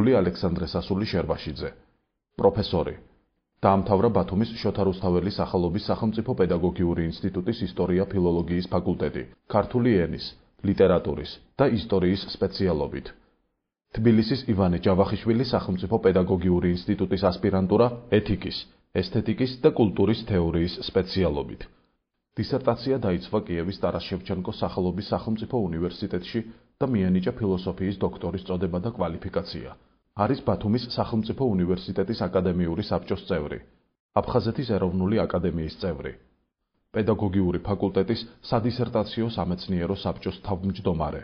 გული ალექსანდრე სასული შერბაშიძე, პროფესორი. დაამთავრა ბათუმის შოთა რუსთაველის სახელობის სახელმწიფო პედაგოგიური ინსტიტუტის ისტორია-ფილოლოგიის ფაკულტეტი, ქართული ენის, ლიტერატურის და ისტორიის სპეციალობით. თბილისის ივანე ჯავახიშვილის სახელმწიფო პედაგოგიური ინსტიტუტის ასპირანტურა ეთიკის, ესთეტიკის და კულტურის თეორიის სპეციალობით. დისერტაცია დაიცვა კიევის ტარას შევჩენკოს სახელობის სახელმწიფო უნივერსიტეტში და მიენიჭა ფილოსოფიის დოქტორის წოდება და კვალიფიკაცია. არის ბათუმის სახელმწიფო უნივერსიტეტის აკადემიური საბჭოს წევრი, აფხაზეთის ეროვნული აკადემიის წევრი, პედაგოგიური ფაკულტეტის სადისერტაციო სამეცნიერო საბჭოს თავმჯდომარე.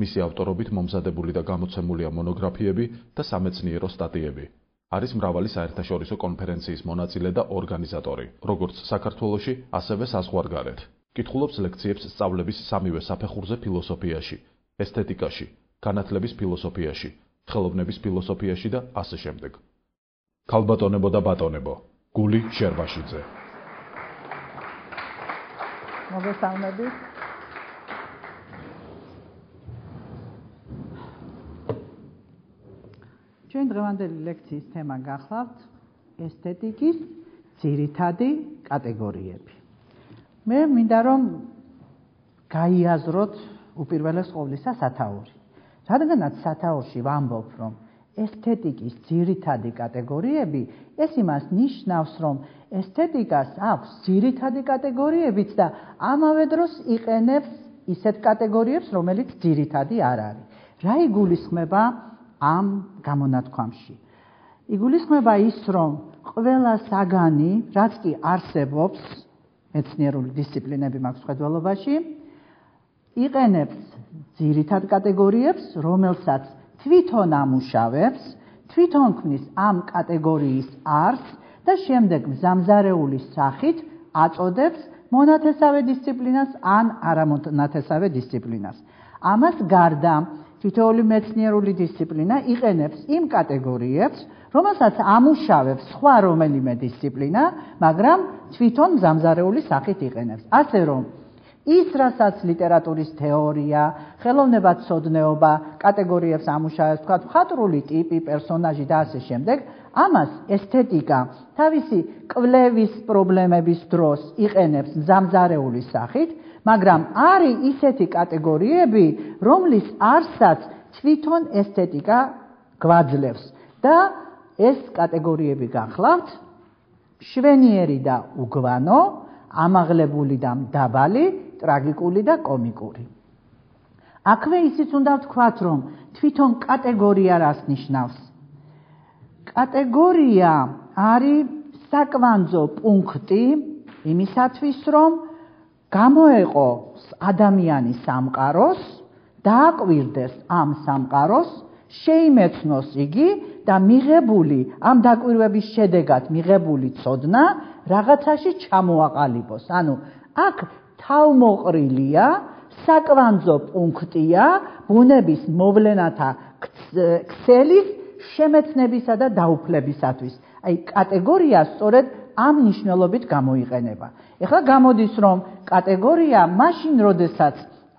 მისი ავტორობით მომზადებული და გამოცემულია მონოგრაფიები და სამეცნიერო სტატიები. არის მრავალი საერთაშორისო კონფერენციის მონაწილე და ორგანიზატორი, როგორც საქართველოში, ასევე საზღვარგარეთ. კითხულობს ლექციებს სწავლების სამივე საფეხურზე ფილოსოფიაში, ესთეტიკაში, განათლების ფილოსოფიაში, ხელოვნების ფილოსოფიაში და ასე შემდეგ. ქალბატონებო და ბატონებო, გული შერბაშიძე. მოგესალმებით. ჩვენ დღევანდელი ლექციის თემა გახლავთ ესთეტიკის ძირითადი კატეგორიები. მე მინდა რომ გაიაზროთ უპირველეს ყოვლისა სათაური. რადგანაც სათაურში ვამბობ, რომ ესთეტიკის ძირითადი კატეგორიები, ეს იმას ნიშნავს, რომ ესთეტიკას აქვს ძირითადი კატეგორიებიც და ამავე დროს იყენებს ისეთ კატეგორიებს, რომელიც ძირითადი არ არის. რა იგულისხმება ამ გამონათქვამში? იგულისხმება ის, რომ ყველა საგანი, რაც კი არსებობს, მეცნიერული დისციპლინები მაქვს მხედველობაში, იყენებს ძირითად კატეგორიებს, რომელსაც თვითონ ამუშავებს, თვითონ ქმნის ამ კატეგორიის არსს და შემდეგ მზამზარეულის სახით აწოდებს მონათესავე დისციპლინას ან არამონათესავე დისციპლინას. ამას გარდა თითოეული მეცნიერული დისციპლინა იყენებს იმ კატეგორიებს, რომელსაც ამუშავებს სხვა რომელიმე დისციპლინა, მაგრამ თვითონ მზამზარეული სახით იყენებს. ასე რომ ის, რასაც ლიტერატურის თეორია, ხელოვნებათმცოდნეობა კატეგორიებს ამუშავებს, თქვათ მხატვრული ტიპი, პერსონაჟი და ასე შემდეგ, ამას ესთეტიკა თავისი კვლევის პრობლემების დროს იყენებს მზამზარეული სახით, მაგრამ არის ისეთი კატეგორიები, რომლის არსსაც თვითონ ესთეტიკა გვაძლევს და ეს კატეგორიები გახლავთ მშვენიერი და უგვანო, ამაღლებული და მდაბალი, ტრაგიკული და კომიკური. აქვე ისიც უნდა ვთქვათ, რომ თვითონ კატეგორია რას ნიშნავს? კატეგორია არის საკვანძო პუნქტი იმისათვის, რომ გამოეყოს ადამიანი სამყაროს, დააკვირდეს ამ სამყაროს, შეიმეცნოს იგი და მიღებული ამ დაკვირვების შედეგად მიღებული ცოდნა რაღაცაში ჩამოაყალიბოს. ანუ აქ თავმოყრილია, საკვანძო პუნქტია ბუნების მოვლენათა ქსელის შემეცნებისა და დაუფლებისათვის. აი კატეგორია სწორედ ამ მნიშვნელობით გამოიყენება. ეხლა გამოდის, რომ კატეგორია მაშინ, როდესაც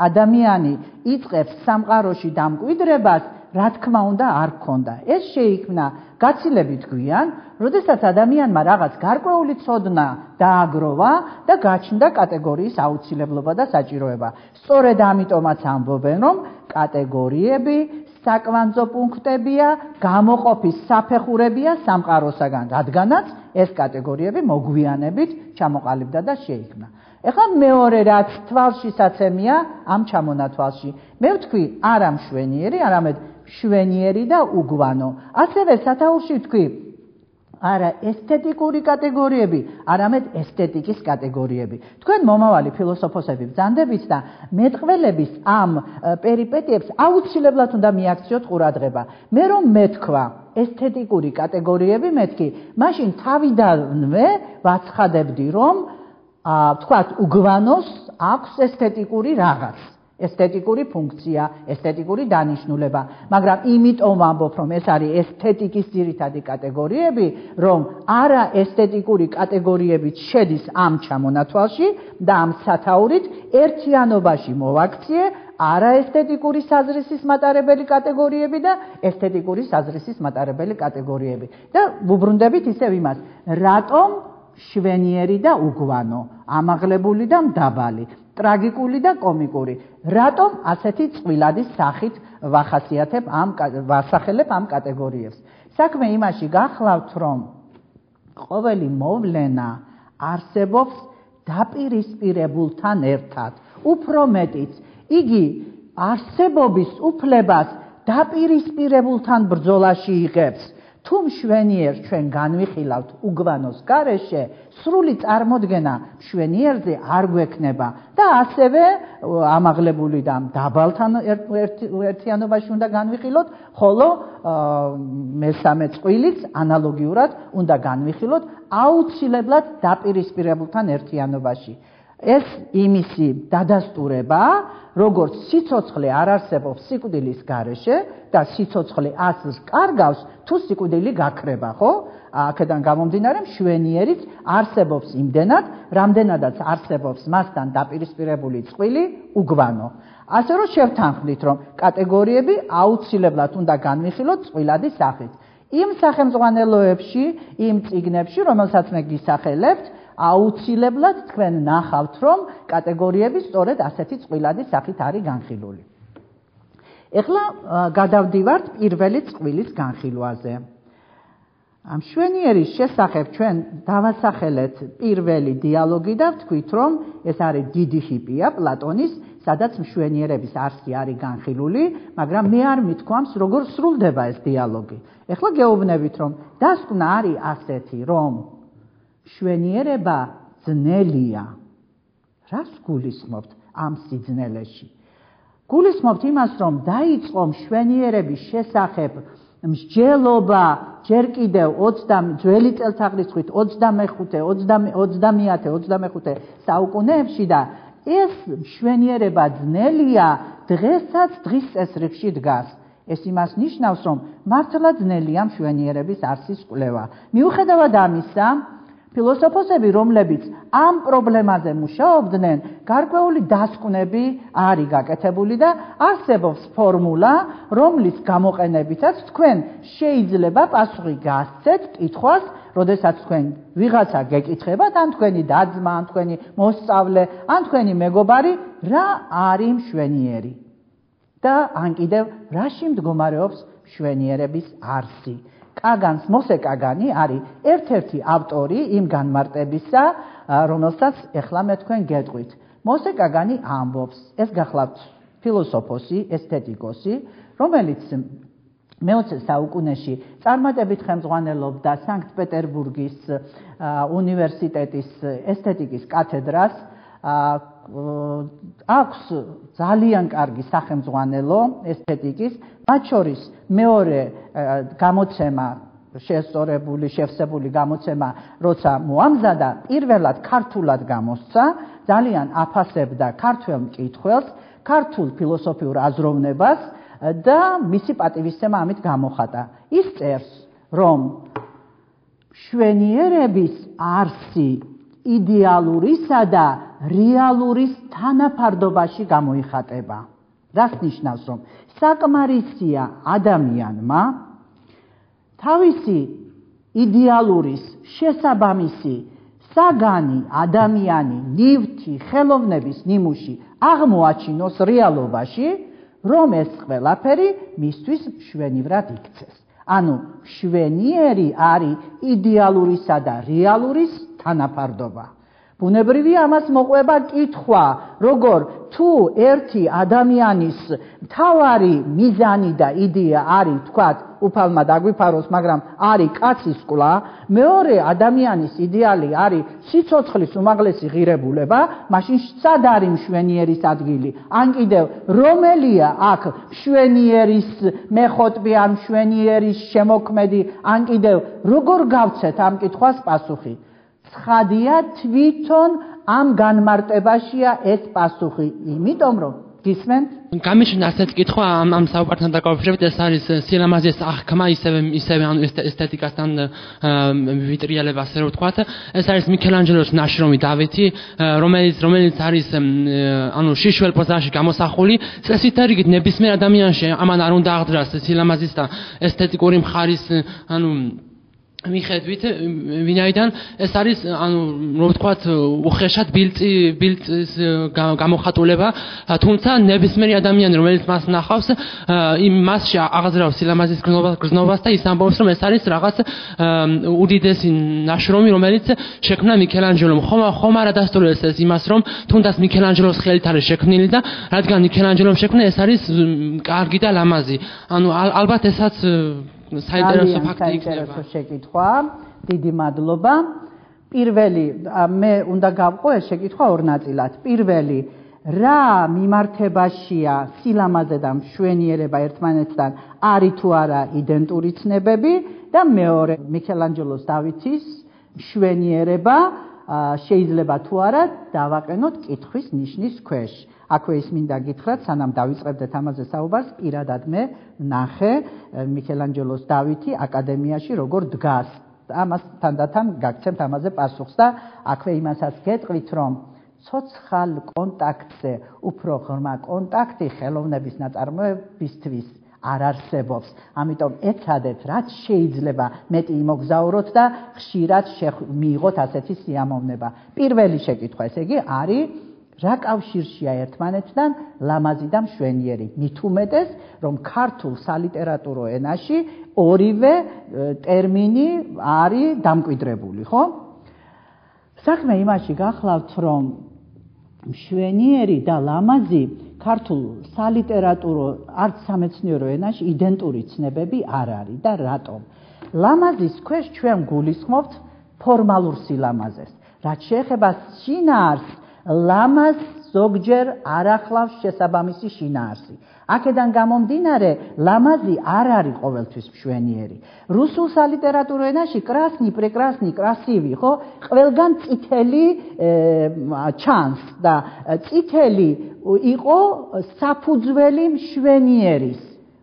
ადამიანი იწყებს სამყაროში დამკვიდრებას, რა თქმა უნდა არ ქონდა. ეს შეიქმნა გაცილებით გვიან, როდესაც ადამიანმა რაღაც გარკვეული ცოდნა დააგროვა და გაჩნდა კატეგორიის აუცილებლობა და საჭიროება. სწორედ ამიტომაც ამბობენ, რომ კატეგორიები საკვანძო პუნქტებია, გამოყოფის საფეხურებია სამყაროსაგან, რადგანაც ეს კატეგორიები მოგვიანებით ჩამოყალიბდა და შეიქმნა. ეხლა მეორე რაც თვალშისაცემია ამ ჩამონათვალში, მე ვთქვი არა მშვენიერი, არამედ მშვენიერი და უგვანო. ასევე სათაურში ვთქვი არა ესთეტიკური კატეგორიები, არამედ ესთეტიკის კატეგორიები. თქვენ მომავალი ფილოსოფოსები ბრძანდებით და მეტყველების ამ პერიპეტიებს აუცილებლად უნდა მიაქციოთ ყურადღება. მე რომ მეთქვა ესთეტიკური კატეგორიები მეთქი, მაშინ თავიდანვე ვაცხადებდი, რომ თქვათ უგვანოს აქვს ესთეტიკური რაღაც. ესთეტიკური ფუნქცია, ესთეტიკური დანიშნულება, მაგრამ იმიტომ ვამბობ, რომ ეს არის ესთეტიკის ძირითადი კატეგორიები, რომ არა ესთეტიკური კატეგორიებიც შედის ამ ჩამონათვალში და ამ სათაურით ერთიანობაში მოვაქციე არაესთეტიკური საზრისის მატარებელი კატეგორიები და ესთეტიკური საზრისის მატარებელი კატეგორიები. და ვუბრუნდებით ისევ იმას, რატომ შვენიერი და უგვანო, ამაღლებული და მდაბალი, ტრაგიკული და კომიკური. რატომ ასეთი წყვილადის სახით ვასახელებ ამ კატეგორიებს? საქმე იმაში გახლავთ, რომ ყოველი მოვლენა არსებობს დაპირისპირებულთან ერთად. უფრო მეტიც, იგი არსებობის უფლებას დაპირისპირებულთან ბრძოლაში იღებს. თუ მშვენიერს ჩვენ განვიხილავთ უგვანოს გარეშე, სრული წარმოდგენა მშვენიერზე არ გვექნება და ასევე ამაღლებული და მდაბალთან ერთიანობაში უნდა განვიხილოთ, ხოლო მესამე წყვილიც ანალოგიურად უნდა განვიხილოთ აუცილებლად დაპირისპირებულთან ერთიანობაში. ეს იმისი დადასტურება, როგორც სიცოცხლე არ არსებობს სიკვდილის გარეშე და სიცოცხლე აზრს კარგავს, თუ სიკვდილი გაქრება, ხო? აქედან გამომდინარე, მშვენიერიც არსებობს იმდენად, რამდენადაც არსებობს მასთან დაპირისპირებული წყვილი უგვანო. ასე რომ შევთანხმდით, რომ კატეგორიები აუცილებლად უნდა განვიხილოთ წყვილადის სახით. იმ სახელმძღვანელოებში, იმ წიგნებში, რომელსაც მე გისახელებთ, აუცილებლად თქვენ ნახავთ, რომ კატეგორიები სწორედ ასეთი წყვილადის სახით არის განხილული. ეხლა გადავდივართ პირველი წყვილის განხილვაზე. მშვენიერის შესახებ ჩვენ დავასახელეთ პირველი დიალოგი და ვთქვით, რომ ეს არის დიდი ჰიპია პლატონის, სადაც მშვენიერების არსი არის განხილული, მაგრამ მე არ მithქვამს, როგორ სრულდება ეს დიალოგი. ეხლა გეუბნებით, რომ დასკვნა არის ასეთი, რომ მშვენიერება ძნელია. რას გულისხმობთ ამ სიძნელეში? გულისხმობთ იმას, რომ დაიწყო მშვენიერების შესახებ მსჯელობა ჯერ კიდევ ძველი წელთაღრიცხვით 20-25 საუკუნეებში და ეს მშვენიერება ძნელია დღესაც დღის წესრიგში დგას. ეს იმას ნიშნავს, რომ მართლა ძნელია მშვენიერების არსის კვლევა. მიუხედავად ამისა, ფილოსოფოსები, რომლებიც ამ პრობლემაზე მუშაობდნენ, გარკვეული დასკვნები არის გაკეთებული და არსებობს ფორმულა, რომლის გამოყენებითაც თქვენ შეიძლება პასუხი გასცეთ კითხვას, როდესაც თქვენ ვიღაცა გეკითხებათ, ან თქვენი და-ძმა, ან თქვენი მოსწავლე, ან თქვენი მეგობარი, რა არის მშვენიერი და ან კიდევ რაში მდგომარეობს მშვენიერების არსი. მოსე კაგანი არის ერთ-ერთი ავტორი იმ განმარტებისა, რომელსაც ეხლა მე თქვენ გეტყვით. მოსე კაგანი ამბობს, ეს გახლავთ ფილოსოფოსი, ესთეტიკოსი, რომელიც მე-20 საუკუნეში წარმატებით ხელმძღვანელობდა სანქტ-პეტერბურგის უნივერსიტეტის ესთეტიკის კათედრას, აქვს ძალიან კარგი სახელმძღვანელო ესთეტიკის, მათ შორის მეორე გამოცემა შევსებული გამოცემა, როცა მოამზადა, პირველად ქართულად გამოსცა, ძალიან აფასებდა ქართველ მკითხველს, ქართულ ფილოსოფიურ აზროვნებას და მისი პატივისცემა ამით გამოხატა. ის წერს, რომ მშვენიერების არსი იდეალურისა და რეალურის თანაფარდობაში გამოიხატება. რას ნიშნავს, რომ საკმარისია ადამიანმა თავისი იდეალურის შესაბამისი საგანი ადამიანი ნივთი ხელოვნების ნიმუში აღმოაჩინოს რეალობაში, რომ ეს ყველაფერი მისთვის მშვენივრად იქცეს. ანუ მშვენიერი არის იდეალურისა და რეალურის თანაფარდობა. ბუნებრივია ამას მოყვება კითხვა, როგორ თუ ერთი ადამიანის მთავარი მიზანი და იდეა არის თქვათ უფალმა დაგვიფაროს, მაგრამ არის კაცის კვლა, მეორე ადამიანის იდეალი არის სიცოცხლის უმაღლესი ღირებულება, მაშინ სად არის მშვენიერის ადგილი? ან კიდევ რომელია აქ მშვენიერის მეხოტბი ან მშვენიერის შემოქმედი, ან კიდევ როგორ გავცეთ ამ კითხვას პასუხი? ცხადია თვითონ ამ განმარტებაშია ეს პასუხი, იმიტომ რომ გისმენთ? გამიშნა ასეთ კითხვა ამ საუბართან დაკავშირებით ეს არის სილამაზის აღქმა ისევე ანუ ესთეტიკასთან ვიტრიალება ასე რომ ვთქვათ ეს არის მიქელანჯელოს ნაშრომი დავითი რომელიც არის ანუ შიშველ პოზაში გამოსახული წესითარიგით ნებისმიერ ადამიანში ამან არ უნდა აღძრას სილამაზის და ესთეტიკური მხარის ანუ მიხედვით ვინაიდან ეს არის ანუ რომ ვთქვათ უხეშად ბილწის გამოხატულება თუმცა ნებისმიერი ადამიანი რომელიც მას ნახავს იმ მასში აღაზრავს სილამაზის გრძნობას და ის ამბობს რომ ეს არის რაღაც უდიდესი ნაშრომი რომელიც შექმნა მიქელანჯელომ ხომ არ ადასტურებს ეს იმას რომ თუნდაც მიქელანჯელოს ხელით არის შექმნილი და რადგან მიქელანჯელომ შექმნა ეს არის კარგი და ლამაზი ანუ ალბათ ესაც საინტერესო ფაქტი იქნება. შეკითხვა, დიდი მადლობა. პირველი მე უნდა გავყო ეს შეკითხვა ორ ნაწილად. პირველი, რა მიმართებაშია სილამაზე და მშვენიერება ერთმანეთთან არის თუ არა იდენტური ცნებები და მეორე, მიქელანჯელოს დავითის მშვენიერება შეიძლება თუ არა დავაყენოთ კითხვის ნიშნის ქვეშ. აქვე ის მინდა გითხრათ, სანამ დავიწყებდეთ ამაზე საუბარს, პირადად მე ნახე მიქელანჯელოს დავითი აკადემიაში როგორ დგას. ამას თანდათან გაგცემთ ამაზე პასუხს და აქვე იმასაც გეტყვით, რომ ცოცხალ კონტაქტზე უფრო ღრმა კონტაქტი ხელოვნების ნაწარმოებისთვის არ არსებობს. ამიტომ ეცადეთ, რაც შეიძლება მეტი იმოგზაუროთ და ხშირად მიიღოთ ასეთი სიამოვნება. პირველი შეკითხვა, ესე იგი, არის რა კავშირშია ერთმანეთთან ლამაზი და მშვენიერი? მით უმეტეს, რომ ქართულ სალიტერატურო ენაში ორივე ტერმინი არის დამკვიდრებული, ხო? საქმე იმაში გახლავთ, რომ მშვენიერი და ლამაზი ქართულ სალიტერატურო არც სამეცნიერო ენაში იდენტური ცნებები არ არის და რატომ? ლამაზის ქვეშ ჩვენ გულისხმობთ ფორმალურ სილამაზეს. რაც შეეხება შინაარსს ლამაზ ზოგჯერ არ ახლავს შესაბამისი შინაარსი. აქედან გამომდინარე, ლამაზი არ არის ყოველთვის მშვენიერი. რუსულ სალიტერატურო ენაში კრასნი, პრეკრასნი, კრასივი, ხო? ყველგან წითელი ჩანს და წითელი იყო საფუძველი მშვენიერის.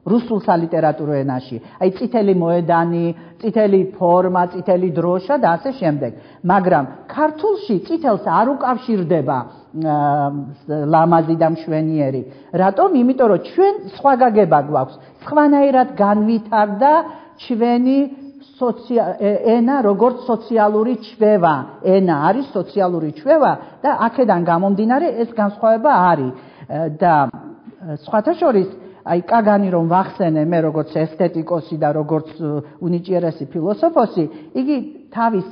რუსულ სალიტერატურო ენაში. აი წითელი მოედანი, წითელი ფორმა, წითელი დროშა და ასე შემდეგ. მაგრამ ქართულში წითელს არ უკავშირდება ლამაზი და მშვენიერი. რატომ? იმიტომ რომ ჩვენ სხვა გაგება გვაქვს. სხვანაირად განვითარდა ჩვენი ენა როგორც სოციალური ჩვევა. ენა არის სოციალური ჩვევა და აქედან გამომდინარე ეს განსხვავება არის. და სხვათა შორის აი კაგანი რომ ვახსენე მე როგორც ესთეტიკოსი და როგორც უნიჭიერესი ფილოსოფოსი, იგი თავის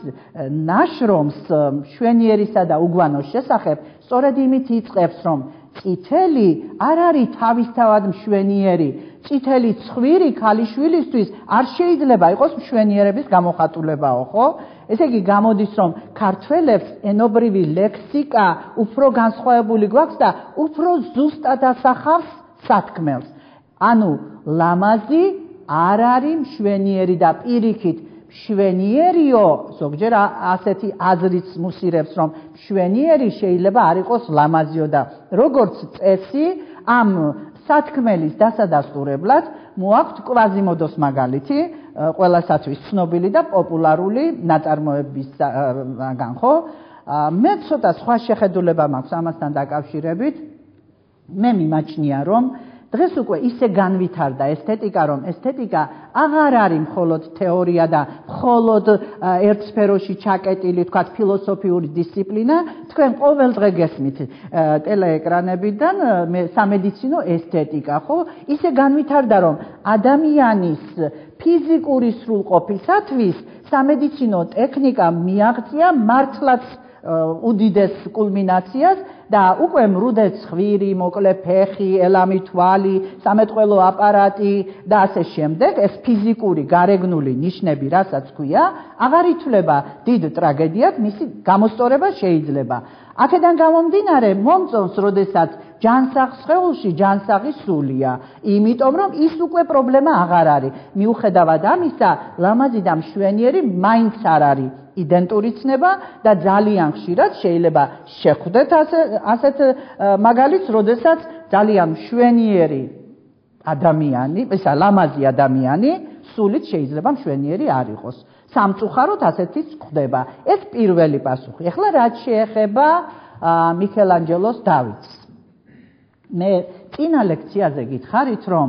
ნაშრომს მშვენიერისა და უგვანოს შესახებ სწორედ იმით იწყებს, რომ წითელი არ არის თავისთავად მშვენიერი. წითელი ცხვირი ქალიშვილისთვის არ შეიძლება იყოს მშვენიერების გამოხატულებაო, ხო? ესე იგი გამოდის, რომ ქართველებს ენობრივი ლექსიკა უფრო განსხვავებული გვაქვს და უფრო ზუსტად ასახავს სათქმელს. ანუ ლამაზი არ არის მშვენიერი და პირიქით მშვენიერიო, ზოგჯერ ასეთი აზრიც მუსირებს, რომ მშვენიერი შეიძლება არ იყოს ლამაზიო და როგორც წესი ამ სათქმელის დასადასტურებლად მოაქვთ კვაზიმოდოს მაგალითი, ყველასათვის ცნობილი და პოპულარული ნაწარმოებისგან, ხო? მე ცოტა სხვა შეხედულება მაქვს ამასთან დაკავშირებით. მე მიმაჩნია, რომ დღეს უკვე ისე განვითარდა ესთეტიკა, რომ ესთეტიკა აღარ არის მხოლოდ თეორია და მხოლოდ ერთ სფეროში ჩაკეტილი, თქვათ, ფილოსოფიური დისციპლინა. თქვენ ყოველდღე გესმით ტელეეკრანებიდან სამედიცინო ესთეტიკა, ხო? ისე განვითარდა, რომ ადამიანის ფიზიკური სრულყოფისათვის სამედიცინო ტექნიკა მიაღწია მართლაც უდიდეს კულმინაციას და უკვე მრუდე ცხვირი, მოკლე ფეხი, ელამი თვალი, სამეთყველო აპარატი და ასე შემდეგ, ეს ფიზიკური გარეგნული ნიშნები, რასაც ქვია, აღარ ითვლება დიდ ტრაგედიად, მისი გამოსწორება შეიძლება. აქედან გამომდინარე, მომწონს, როდესაც ჯანსაღ სხეულში ჯანსაღი სულია, იმიტომ რომ ის უკვე პრობლემა აღარ არის. მიუხედავად ამისა, ლამაზი და მშვენიერი მაინც არ არის იდენტური ცნება და ძალიან ხშირად შეიძლება შეხვდეთ ასეთ მაგალითს, როდესაც ძალიან მშვენიერი ადამიანი, ესა ლამაზი ადამიანი, სულით შეიძლება მშვენიერი არ იყოს. სამწუხაროდ ასეთიც ხდება. ეს პირველი პასუხი. ეხლა რაც შეეხება მიქელანჯელოს დავითს. მე წინა ლექციაზე გითხარით, რომ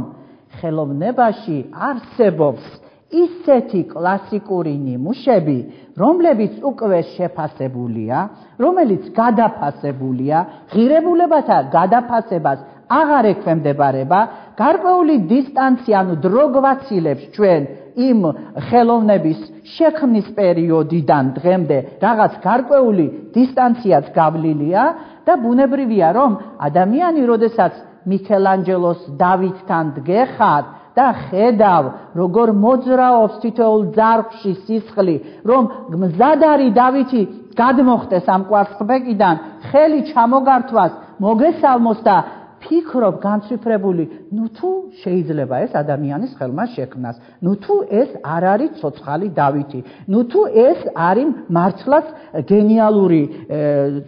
ხელოვნებაში არსებობს ისეთი კლასიკური ნიმუშები, რომლებიც უკვე შეფასებულია, რომელიც გადაფასებულია, ღირებულებათა გადაფასებას აღარ ექვემდებარება, გარკვეული დისტანცია, ანუ დრო გვაცილებს ჩვენ იმ ხელოვნების შექმნის პერიოდიდან დღემდე რაღაც გარკვეული დისტანციაც გავლილია და ბუნებრივია, რომ ადამიანი, როდესაც მიქელანჯელოს დავითთან დგეხარ და ხედავ, როგორ მოძრაობს თითოეულ ძარღვში სისხლი, რომ მზად არის დავითი გადმოხდეს ამ კვარცხლბეკიდან, ხელი ჩამოგართვას, მოგესალმოს და ფიქრობ განცვიფრებული, ნუ თუ შეიძლება ეს ადამიანის ხელმა შექმნას, ნუ თუ ეს არ არის ცოცხალი დავითი, ნუ თუ ეს არის მართლაც გენიალური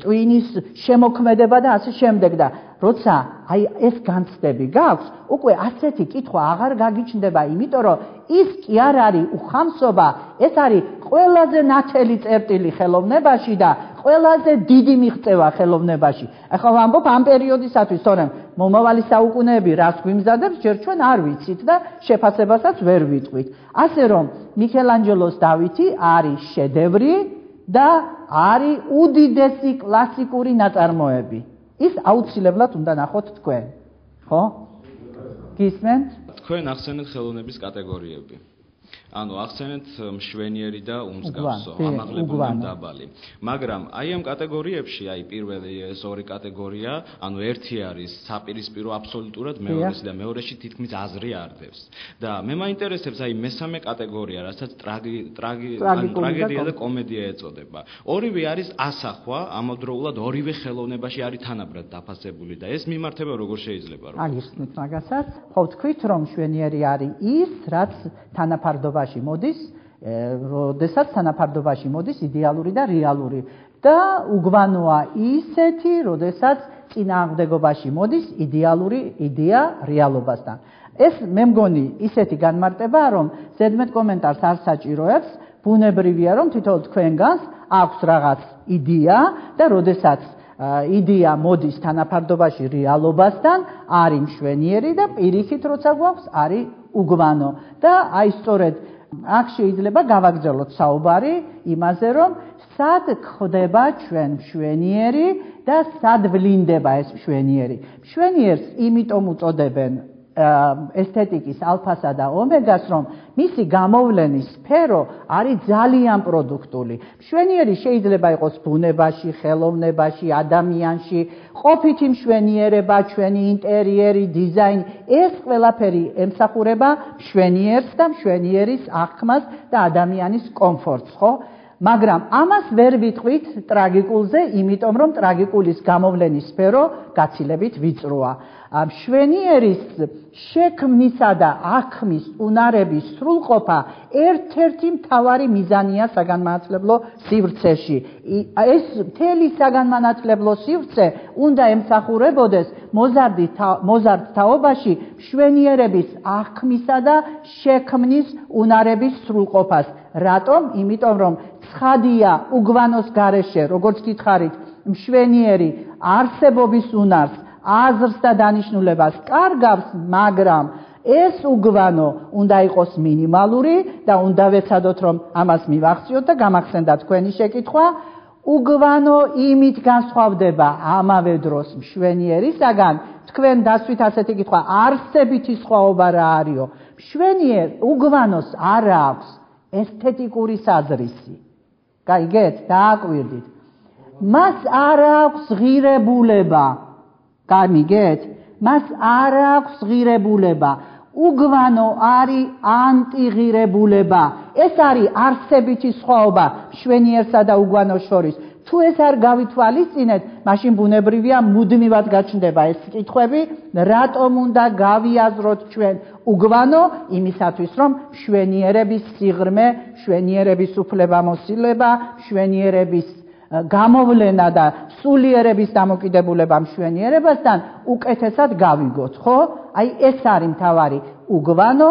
ტვინის შემოქმედება და ასე შემდეგ და როცა აი ეს განცდები გაქვს, უკვე ასეთი კითხვა აღარ გაგიჩნდება, იმიტომ რომ ის კი არ არის უხამსობა, ეს არის ყველაზე ნათელი წერტილი ხელოვნებაში და ყველაზე დიდი მიღწევა ხელოვნებაში. ახლა ვამბობ ამ პერიოდისათვის, თორემ მომავალი საუკუნეები რას გვიმზადებს, ჯერ ჩვენ არ ვიცით და შეფასებასაც ვერ ვიტყვით. ასე რომ მიქელანჯელოს დავითი არის შედევრი და არის უდიდესი კლასიკური ნაწარმოები. ის აუცილებლად უნდა ნახოთ თქვენ. ხო? გისმენთ? თქვენ ახსენეთ ხელოვნების კატეგორიები. ანუ ახსენეთ მშვენიერი და უმსგავსო, ამაღლებული და დაბალი. მაგრამ აი ამ კატეგორიებში, აი პირველი ეს ორი კატეგორია, ანუ ერთი არის საპირისპირო აბსოლუტურად, მეორესი და მეორეში თითქმის აზრი არ დევს. და მე მაინტერესებს აი მესამე კატეგორია, რასაც ტრაგედია და კომედია ეწოდება. ორივე არის ასახვა, ამავდროულად ორივე ხელოვნებაში არის თანაბრად დაფასებული და ეს მიმართება როგორ შეიძლება რომ აგიხსნით მაგასაც. ხო თქვით რომ მშვენიერი არის ის, რაც თანაფარდობაში მოდის, როდესაც თანაფარდობაში მოდის იდეალური და რეალური და უგვანოა ისეთი, როდესაც წინააღმდეგობაში მოდის იდეალური იდეა რეალობასთან. ეს მე მგონი ისეთი განმარტება, რომ ზედმეტ კომენტარს არ საჭიროებს, ბუნებრივია, რომ თითოეულ თქვენგანს აქვს რაღაც იდეა და როდესაც იდეა მოდის თანაფარდობაში რეალობასთან, არის მშვენიერი და პირიქით როცა გვაქვს, არის უგვანო. და აი სწორედ აქ შეიძლება გავაგრძელოთ საუბარი იმაზე, რომ სად ხდება ჩვენ მშვენიერი და სად ვლინდება ეს მშვენიერი. მშვენიერს იმიტომ უწოდებენ ესთეტიკის ალფასა და ომეგას, რომ მისი გამოვლენის სფერო არის ძალიან პროდუქტული. მშვენიერი შეიძლება იყოს ბუნებაში, ხელოვნებაში, ადამიანში, ყოფითი მშვენიერება, ჩვენი ინტერიერი, დიზაინი, ეს ყველაფერი ემსახურება მშვენიერს და მშვენიერის აღქმას და ადამიანის კომფორტს, ხო? მაგრამ ამას ვერ ვიტყვით ტრაგიკულზე, იმიტომ რომ ტრაგიკულის გამოვლენის სფერო გაცილებით ვიწროა. მშვენიერის შექმნისა და აღქმის უნარების სრულყოფა ერთ-ერთი მთავარი მიზანია საგანმანათლებლო სივრცეში. ეს მთელი საგანმანათლებლო სივრცე უნდა ემსახურებოდეს მოზარდ თაობაში მშვენიერების აღქმისა და შექმნის უნარების სრულყოფას. რატომ? იმიტომ რომ ცხადია უგვანოს გარეშე, როგორც გითხარით, მშვენიერი არსებობის უნარს, აზრს და დანიშნულებას კარგავს, მაგრამ ეს უგვანო უნდა იყოს მინიმალური და უნდა ვეცადოთ, რომ ამას მივახციოთ და გამახსენდა თქვენი შეკითხვა. უგვანო იმით განსხვავდება ამავე დროს მშვენიერისაგან, თქვენ დასვით ასეთი კითხვა, არსებითი სხვაობა რა არისო? მშვენიერ უგვანოს არ აქვს ესთეტიკური საზრისი. გაიგეთ? დააკვირდით. მას არ აქვს ღირებულება. გამიგეთ? მას არ აქვს ღირებულება. უგვანო არის ანტიღირებულება. ეს არის არსებითი სხვაობა მშვენიერსა და უგვანოს შორის. თუ ეს არ გავითვალისწინეთ, მაშინ ბუნებრივია მუდმივად გაჩნდება ეს კითხვები, რატომ უნდა გავიაზროთ ჩვენ უგვანო იმისათვის, რომ მშვენიერების სიღრმე, მშვენიერების უფლებამოსილება, მშვენიერების გამოვლენა და სულიერების დამოკიდებულება მშვენიერებასთან უკეთესად გავიგოთ, ხო? აი ეს არის მთავარი უგვანო